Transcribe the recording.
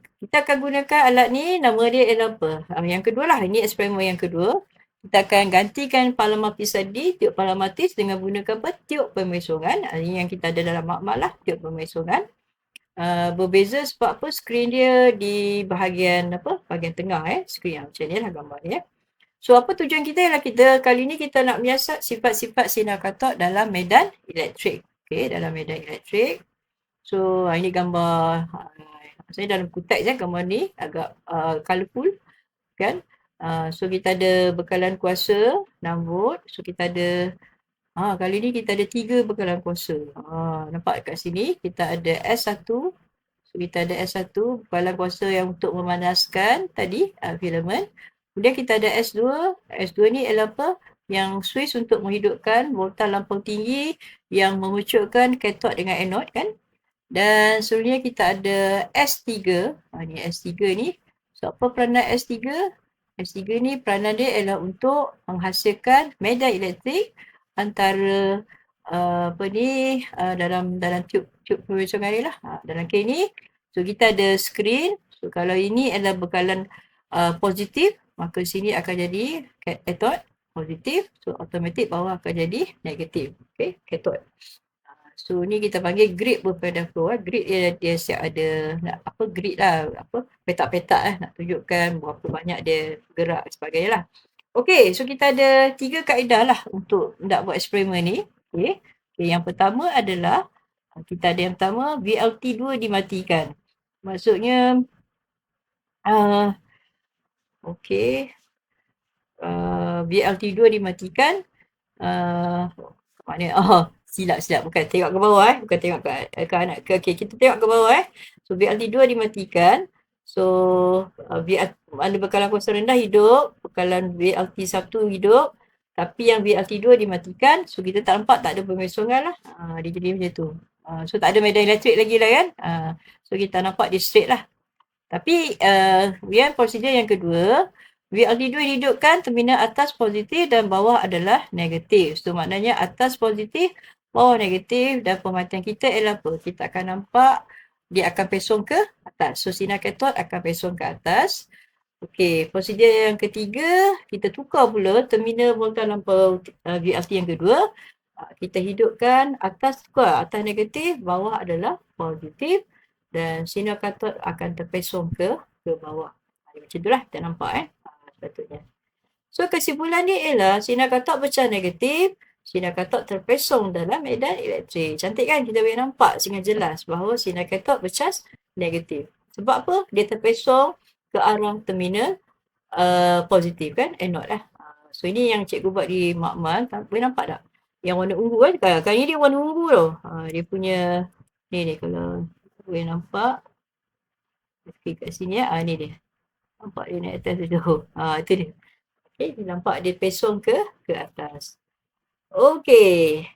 Kita akan gunakan alat ni, nama dia ialah apa? Yang kedua lah, ini eksperimen yang kedua. Kita akan gantikan paralamatis tadi, tiup paralamatis dengan gunakan apa? Tiup pemesongan. Ini yang kita ada dalam makmal lah, tiup pemesongan. Berbeza sebab apa? Skrin dia di bahagian apa? Bahagian tengah skrin macam ni lah gambar dia. So apa tujuan kita ialah kita kali ni kita nak menyiasat sifat-sifat sinar katot dalam medan elektrik. Okey, dalam medan elektrik. So ini gambar saya dalam kuteks gambar ni agak colourful kan. So kita ada bekalan kuasa 6 volt. So kita ada kali ni kita ada 3 bekalan kuasa. Nampak kat sini kita ada S1. So kita ada S1 bekalan kuasa yang untuk memanaskan tadi filament. Kemudian kita ada S2. S2 ni ialah apa? Yang switch untuk menghidupkan voltaj lampau tinggi yang memucukkan katot dengan anod kan. Dan seterusnya kita ada S3. Ni S3 ni. So apa peranan S3? S3 ni peranan dia ialah untuk menghasilkan medan elektrik antara dalam tube pemesongan ni lah. Dalam K ni. So kita ada skrin. So kalau ini adalah bekalan positif, maka sini akan jadi katot positif. So automatik bawah akan jadi negatif. Okay, katot. So ni kita panggil grid berpedal flow. Grid dia siap ada grid lah, petak-petak nak tunjukkan berapa banyak dia gerak sebagainya lah. Okey, so kita ada 3 kaedah lah untuk nak buat eksperimen ni. Okey, yang pertama adalah kita ada yang pertama VLT2 dimatikan. Maksudnya VLT2 dimatikan. Mana? Silap. Bukan tengok ke bawah Bukan tengok ke anak. Okey, kita tengok ke bawah So VLT2 dimatikan. So mana bekalan kuasa rendah hidup, bekalan VLT1 hidup. Tapi yang VLT2 dimatikan. So kita tak nampak tak ada pemesongan lah. Dia jadi macam tu. So tak ada medan elektrik lagi lah kan. So kita nampak dia straight lah. Tapi yang prosedur yang kedua, VLT2 dihidupkan, terminal atas positif dan bawah adalah negatif. So maknanya atas positif, bawah negatif dan pematian kita ialah apa? Kita akan nampak dia akan pesong ke atas. So sinar katot akan pesong ke atas. Okey, prosedur yang ketiga, kita tukar pula terminal voltaj lampau VLT yang kedua. Kita hidupkan atas tukar, atas negatif, bawah adalah positif dan sinar katot akan terpesong ke bawah. Macam itulah kita nampak sepatutnya. So kesimpulan dia ialah sinar katot pecah negatif, sinar katot terpesong dalam medan elektrik. Cantik kan? Kita boleh nampak dengan jelas bahawa sinar katot pecah negatif. Sebab apa? Dia terpesong ke arah terminal positif kan? Anode lah. So ini yang cikgu buat di makmal. Boleh nampak tak? Yang warna ungu kan? Kali ni dia warna ungu tau. Dia punya ni kalau boleh nampak. Okay, kat sini ni dia. Nampak dia naik atas tu. Itu dia. Okay, nampak dia pesong ke atas. Okay.